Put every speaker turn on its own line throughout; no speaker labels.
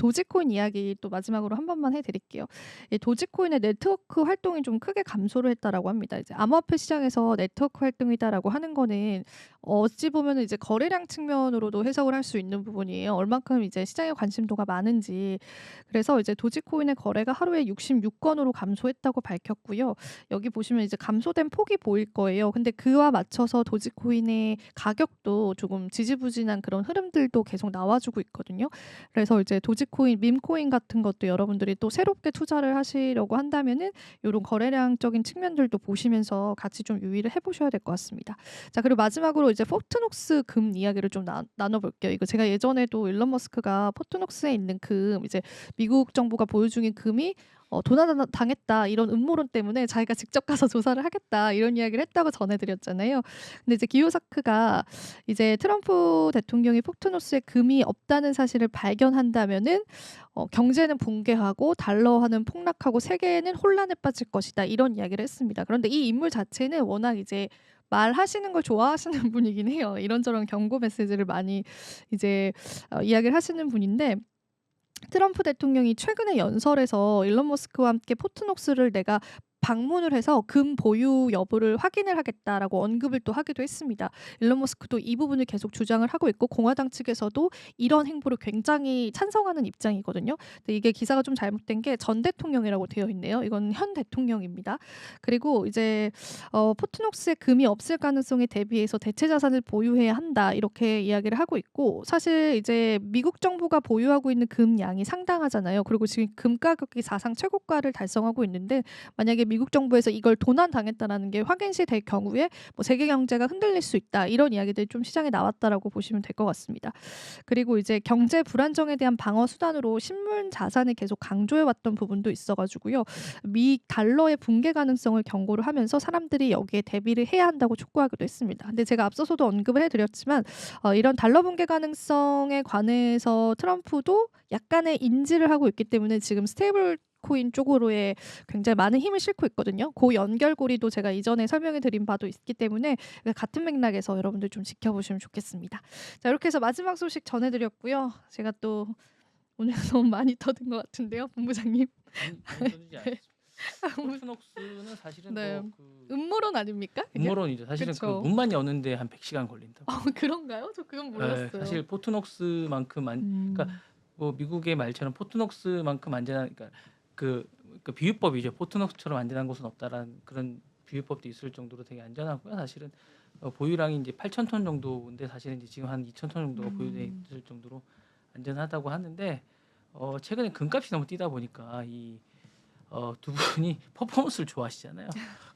도지코인 이야기 또 마지막으로 한 번만 해 드릴게요. 이 도지코인의 네트워크 활동이 좀 크게 감소를 했다라고 합니다. 이제 암호화폐 시장에서 네트워크 활동이다라고 하는 거는 어찌 보면은 이제 거래량 측면으로도 해석을 할 수 있는 부분이에요. 얼만큼 이제 시장에 관심도가 많은지. 그래서 이제 도지코인의 거래가 하루에 66 건으로 감소했다고 밝혔고요. 여기 보시면 이제 감소된 폭이 보일 거예요. 근데 그와 맞춰서 도지코인의 가격도 조금 지지부진한 그런 흐름들도 계속 나와주고 있거든요. 그래서 이제 도지코인, 밈코인 같은 것도 여러분들이 또 새롭게 투자를 하시려고 한다면은 요런 거래량적인 측면들도 보시면서 같이 좀 유의를 해 보셔야 될 것 같습니다. 자, 그리고 마지막으로 이제 포트녹스 금 이야기를 좀 나눠 볼게요. 이거 제가 예전에도 일론 머스크가 포트녹스에 있는 금, 이제 미국 정부가 보유 중인 금이 도난 당했다 이런 음모론 때문에 자기가 직접 가서 조사를 하겠다 이런 이야기를 했다고 전해 드렸잖아요. 근데 이제 기요사크가 이제 트럼프 대통령이 포트노스에 금이 없다는 사실을 발견한다면은 경제는 붕괴하고 달러화는 폭락하고 세계는 혼란에 빠질 것이다 이런 이야기를 했습니다. 그런데 이 인물 자체는 워낙 이제 말하시는 걸 좋아하시는 분이긴 해요. 이런저런 경고 메시지를 많이 이제 이야기를 하시는 분인데, 트럼프 대통령이 최근에 연설에서 일론 머스크와 함께 포트녹스를 내가 방문을 해서 금 보유 여부를 확인을 하겠다라고 언급을 또 하기도 했습니다. 일론 머스크도 이 부분을 계속 주장을 하고 있고 공화당 측에서도 이런 행보를 굉장히 찬성하는 입장이거든요. 근데 이게 기사가 좀 잘못된 게 전 대통령이라고 되어 있네요. 이건 현 대통령입니다. 그리고 이제 포트녹스에 금이 없을 가능성에 대비해서 대체 자산을 보유해야 한다 이렇게 이야기를 하고 있고, 사실 이제 미국 정부가 보유하고 있는 금 양이 상당하잖아요. 그리고 지금 금 가격이 사상 최고가를 달성하고 있는데, 만약에 미국 정부에서 이걸 도난 당했다라는 게 확인시 될 경우에 뭐 세계 경제가 흔들릴 수 있다 이런 이야기들이 좀 시장에 나왔다라고 보시면 될 것 같습니다. 그리고 이제 경제 불안정에 대한 방어 수단으로 신문 자산을 계속 강조해 왔던 부분도 있어 가지고요. 미 달러의 붕괴 가능성을 경고를 하면서 사람들이 여기에 대비를 해야 한다고 촉구하기도 했습니다. 근데 제가 앞서서도 언급을 해 드렸지만 이런 달러 붕괴 가능성에 관해서 트럼프도 약간의 인지를 하고 있기 때문에 지금 스테이블 코인 쪽으로의 굉장히 많은 힘을 싣고 있거든요. 그 연결고리도 제가 이전에 설명해 드린 바도 있기 때문에 같은 맥락에서 여러분들 좀 지켜보시면 좋겠습니다. 자, 이렇게 해서 마지막 소식 전해 드렸고요. 제가 또 오늘 너무 많이 터진 것 같은데요, 본부장님.
아니 많이 떠들지
네.
않았습니다. 포트녹스는 사실은
네.
뭐 그
음모론 아닙니까 그게?
음모론이죠. 사실은 그
그쵸.
문만 여는데 한 100시간 걸린다고.
그런가요? 저 그건
예.
몰랐어요.
사실 포트녹스만큼 그러니까
음.
뭐 미국의 말처럼 포트녹스만큼 안전한, 그러니까 그 비유법이죠. "포트녹스처럼 안전한 곳은 없다."라는 그런 비유법도 있을 정도로 되게 안전하고요. 사실은 보유량이 이제 8천 톤 정도인데, 사실은 이제 지금 한 2천 톤 정도가 보유돼
음.
있을 정도로 안전하다고 하는데, 최근에 금값이 너무 뛰다 보니까 두 분이 퍼포먼스를 좋아하시잖아요.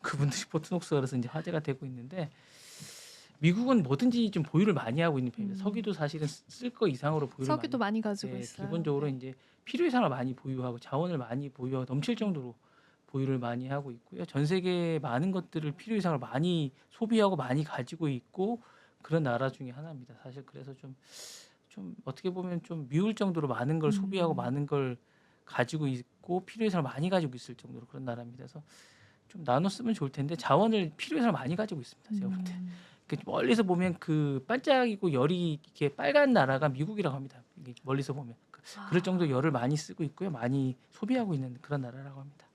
그분들이 포트녹스가 그래서 이제 화제가 되고 있는데, 미국은 뭐든지 좀 보유를 많이 하고 있는 편입니다.
음.
석유도 사실은 쓸 거 이상으로 보유를
석유도
많이,
많이 가지고
예,
있어요.
기본적으로
네.
이제 필요 이상을 많이 보유하고 자원을 많이 보유하고 넘칠 정도로 보유를 많이 하고 있고요. 전 세계 많은 것들을 필요 이상을 많이 소비하고 많이 가지고 있고 그런 나라 중에 하나입니다. 사실 그래서 좀 어떻게 보면 좀 미울 정도로 많은 걸 소비하고
음.
많은 걸 가지고 있고 필요 이상을 많이 가지고 있을 정도로 그런 나라입니다. 그래서 좀 나눠 쓰면 좋을 텐데 자원을 필요 이상을 많이 가지고 있습니다. 제가 볼 때.
음.
멀리서 보면 그 반짝이고 열이 이렇게 빨간 나라가 미국이라고 합니다. 이게 멀리서 보면 그럴 정도
아.
열을 많이 쓰고 있고요, 많이 소비하고 있는 그런 나라라고 합니다.